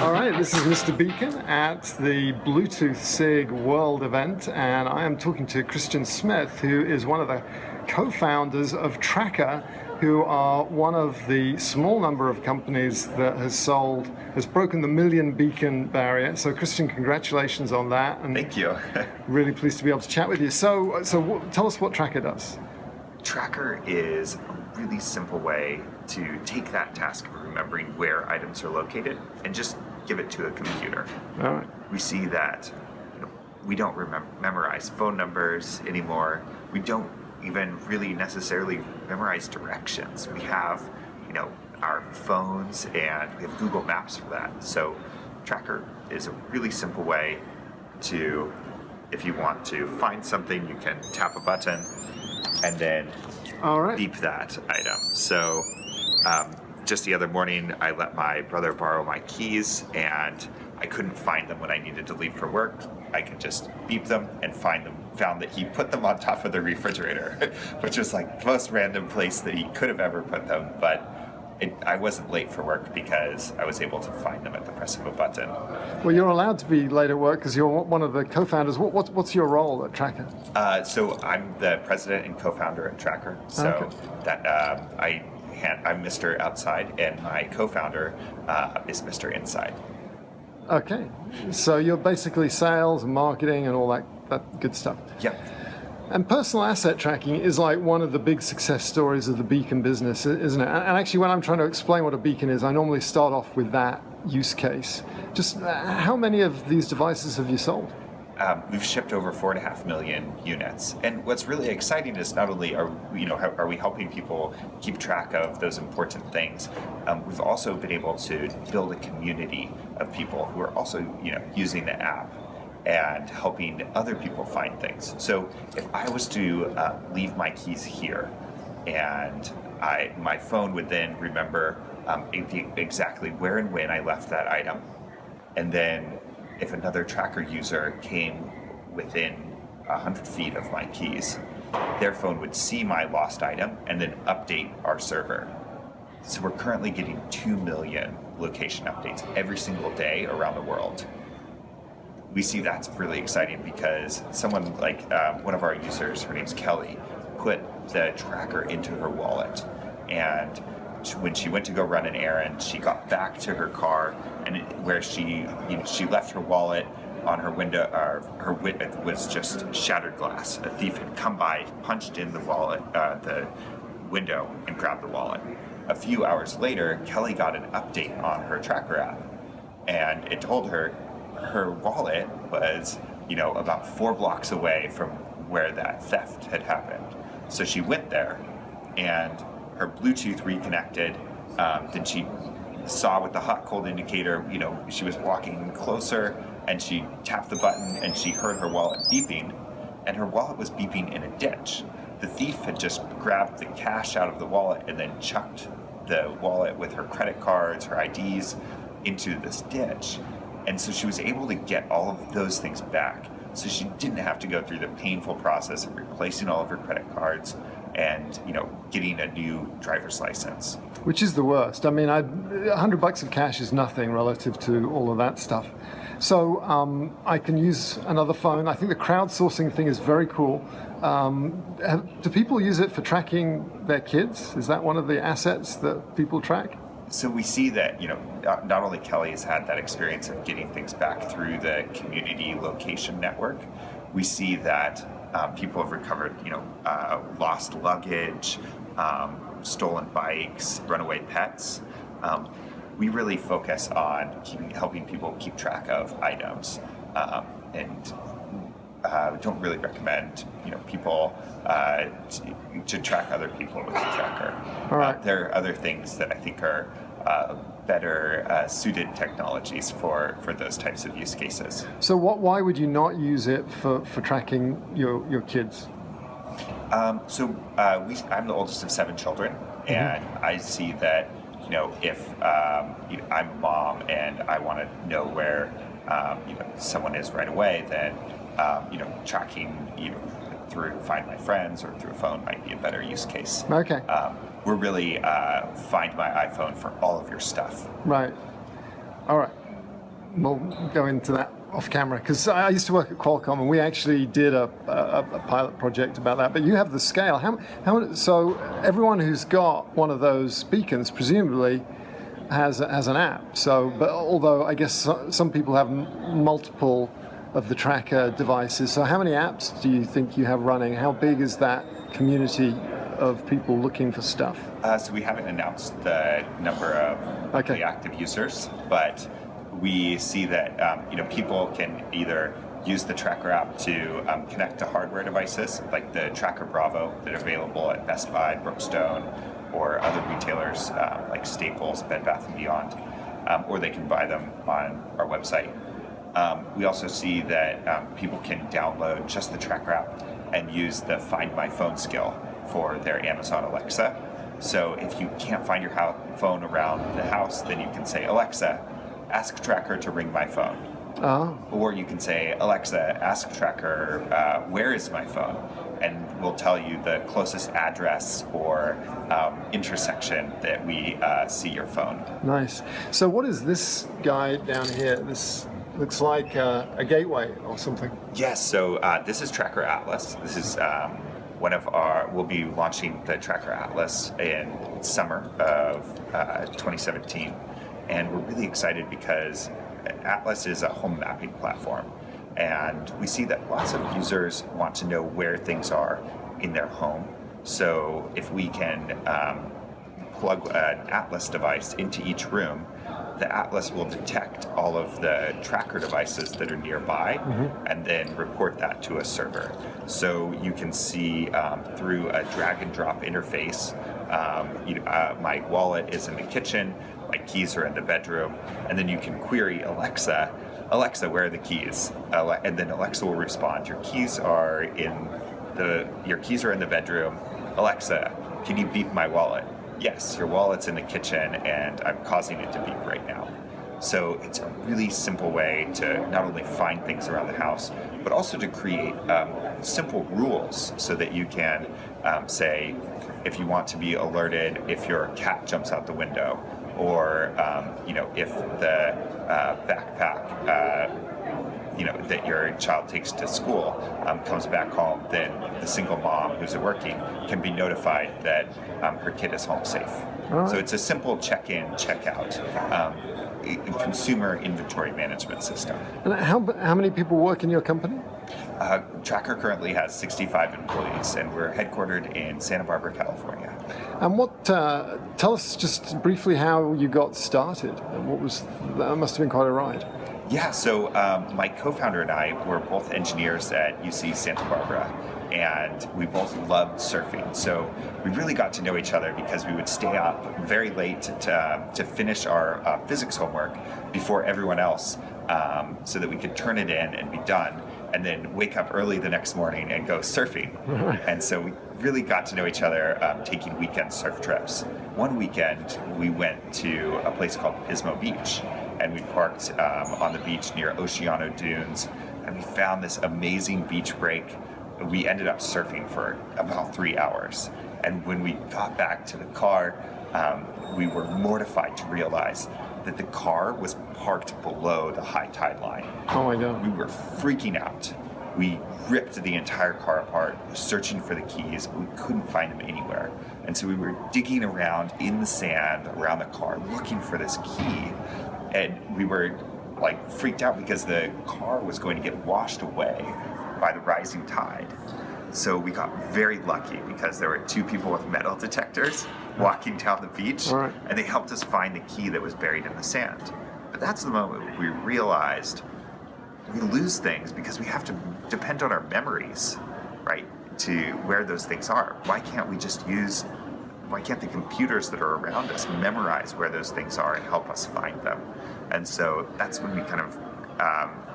All right, this is Mr. Beacon at the Bluetooth SIG World event, and I am talking to Christian Smith, who is one of the co-founders of TrackR, who are one of the small number of companies that has broken the million beacon barrier. So Christian, congratulations on that. And thank you. Really pleased to be able to chat with you. So tell us what TrackR does. TrackR is a really simple way to take that task of remembering where items are located and just give it to a computer. All right. We see that we don't memorize phone numbers anymore. We don't even really necessarily memorize directions. We have, our phones, and we have Google Maps for that. So TrackR is a really simple way to, if you want to find something, you can tap a button and then beep that item. So just the other morning, I let my brother borrow my keys, and I couldn't find them when I needed to leave for work. I could just beep them and found that he put them on top of the refrigerator, which was like the most random place that he could have ever put them. But I wasn't late for work because I was able to find them at the press of a button. Well, you're allowed to be late at work because you're one of the co-founders. What's your role at TrackR? So I'm the president and co-founder at TrackR. So I'm Mr. Outside, and my co-founder is Mr. Inside. Okay, so you're basically sales and marketing and all that good stuff. Yep. And personal asset tracking is like one of the big success stories of the beacon business, isn't it? And actually, when I'm trying to explain what a beacon is, I normally start off with that use case. Just how many of these devices have you sold? We've shipped over 4.5 million units, and what's really exciting is not only are we helping people keep track of those important things, we've also been able to build a community of people who are also using the app and helping other people find things. So if I was to leave my keys here, and my phone would then remember exactly where and when I left that item, and then if another TrackR user came within 100 feet of my keys, their phone would see my lost item and then update our server. So we're currently getting 2 million location updates every single day around the world. We see that's really exciting because someone like one of our users, her name's Kelly, put the TrackR into her wallet, and when she went to go run an errand, she got back to her car, and where she left her wallet on her window, her window was just shattered glass. A thief had come by, punched in the wallet, the window, and grabbed the wallet. A few hours later, Kelly got an update on her TrackR app, and it told her her wallet was, about 4 blocks away from where that theft had happened. So she went there, and her Bluetooth reconnected. Then she saw with the hot cold indicator, she was walking closer, and she tapped the button, and she heard her wallet beeping, and her wallet was beeping in a ditch. The thief had just grabbed the cash out of the wallet and then chucked the wallet with her credit cards, her IDs, into this ditch. And so she was able to get all of those things back. So she didn't have to go through the painful process of replacing all of her credit cards and getting a new driver's license. Which is the worst. I mean, $100 of cash is nothing relative to all of that stuff. So I can use another phone. I think the crowdsourcing thing is very cool. Do people use it for tracking their kids? Is that one of the assets that people track? So we see that, not only Kelly has had that experience of getting things back through the community location network, we see that people have recovered, lost luggage, stolen bikes, runaway pets. We really focus on helping people keep track of items, and don't really recommend people to track other people with the TrackR. All right. There are other things that I think are better suited technologies for those types of use cases. So why would you not use it for tracking your kids? I'm the oldest of 7 children, and I see that if I'm a mom and I want to know where someone is right away, then tracking through Find My Friends or through a phone might be a better use case. Okay. We're really Find My iPhone for all of your stuff. Right. All right. we'll go into that off camera, because I used to work at Qualcomm and we actually did a pilot project about that. But you have the scale. So everyone who's got one of those beacons presumably has an app. So, but although I guess some people have multiple of the TrackR devices. So how many apps do you think you have running? How big is that community of people looking for stuff? So we haven't announced the number of monthly active users, but we see that people can either use the TrackR app to connect to hardware devices like the TrackR Bravo that are available at Best Buy, Brookstone, or other retailers like Staples, Bed Bath & Beyond, or they can buy them on our website. We also see that people can download just the TrackR app and use the Find My Phone skill for their Amazon Alexa. So if you can't find your phone around the house, then you can say, Alexa, ask TrackR to ring my phone. Or you can say, Alexa, ask TrackR, where is my phone? And we'll tell you the closest address or intersection that we see your phone. Nice. So what is this guy down here? This looks like a gateway or something. Yes, so this is TrackR Atlas. This is we'll be launching the TrackR Atlas in summer of 2017. And we're really excited because Atlas is a home mapping platform. And we see that lots of users want to know where things are in their home. So if we can plug an Atlas device into each room, the Atlas will detect all of the TrackR devices that are nearby and then report that to a server. So you can see through a drag and drop interface, my wallet is in the kitchen, my keys are in the bedroom, and then you can query Alexa, where are the keys? And then Alexa will respond, your keys are in the bedroom. Alexa, can you beep my wallet? Yes, your wallet's in the kitchen and I'm causing it to beep right now. So it's a really simple way to not only find things around the house, but also to create simple rules so that you can say, if you want to be alerted if your cat jumps out the window, or if the backpack that your child takes to school comes back home, then the single mom who's working can be notified that her kid is home safe. Right. So it's a simple check-in, check-out consumer inventory management system. And how many people work in your company? TrackR currently has 65 employees, and we're headquartered in Santa Barbara, California. And tell us just briefly how you got started. That must have been quite a ride. Yeah, so my co-founder and I were both engineers at UC Santa Barbara, and we both loved surfing. So we really got to know each other because we would stay up very late to finish our physics homework before everyone else, so that we could turn it in and be done, and then wake up early the next morning and go surfing. And so we really got to know each other taking weekend surf trips. One weekend we went to a place called Pismo Beach, and we parked on the beach near Oceano Dunes, and we found this amazing beach break. We ended up surfing for about 3 hours. And when we got back to the car, we were mortified to realize that the car was parked below the high tide line. Oh my God. We were freaking out. We ripped the entire car apart, searching for the keys, but we couldn't find them anywhere. And so we were digging around in the sand around the car, looking for this key. And we were freaked out because the car was going to get washed away by the rising tide. So we got very lucky because there were two people with metal detectors walking down the beach, right, and they helped us find the key that was buried in the sand. But that's the moment we realized we lose things because we have to depend on our memories, right, to where those things are. Why can't the computers that are around us memorize where those things are and help us find them? And so that's when we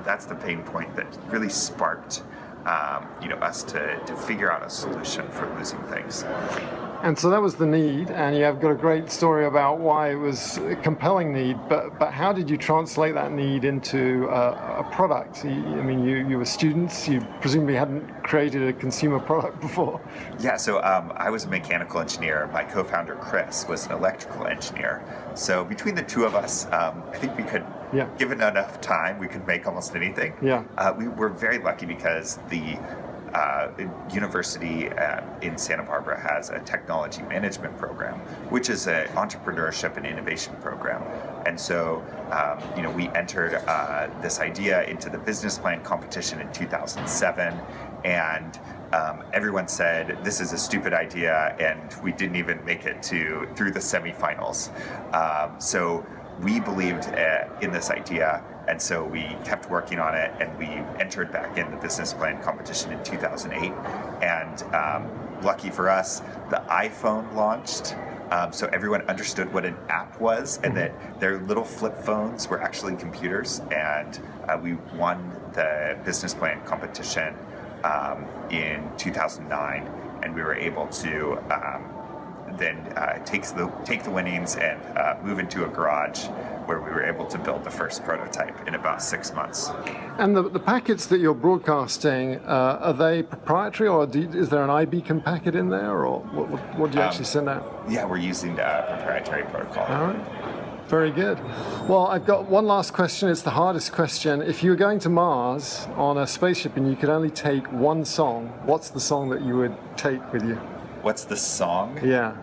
that's the pain point that really sparked us to figure out a solution for losing things. And so that was the need, and you have got a great story about why it was a compelling need, but how did you translate that need into a product? You were students, you presumably hadn't created a consumer product before. Yeah, so I was a mechanical engineer. My co-founder, Chris, was an electrical engineer. So between the two of us, I think we could, given enough time, we could make almost anything. Yeah. We were very lucky because the university in Santa Barbara has a technology management program, which is an entrepreneurship and innovation program. And so, we entered this idea into the business plan competition in 2007, and everyone said this is a stupid idea, and we didn't even make it through the semifinals. So we believed in this idea, and so we kept working on it, and we entered back in the business plan competition in 2008. And lucky for us, the iPhone launched, so everyone understood what an app was, and that their little flip phones were actually computers. And we won the business plan competition in 2009, and we were able to then take the winnings and move into a garage where we were able to build the first prototype in about 6 months. And the packets that you're broadcasting, are they proprietary, or is there an iBeacon packet in there, or what do you actually send out? Yeah, we're using a proprietary protocol. All right. Very good. Well, I've got one last question. It's the hardest question. If you were going to Mars on a spaceship and you could only take one song, what's the song that you would take with you? What's the song? Yeah.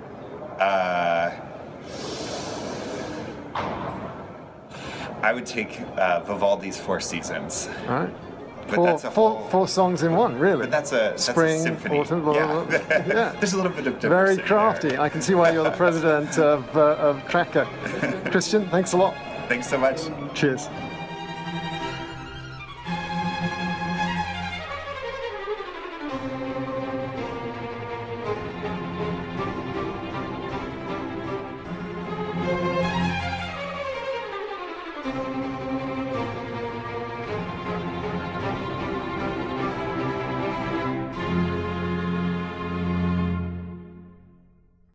I would take Vivaldi's Four Seasons. All right. But Four songs in one, really. But that's a Spring, symphony. autumn, blah, blah, blah. Yeah. There's a little bit of difference. Very crafty. I can see why you're the president of TrackR. Christian, thanks a lot. Thanks so much. Cheers.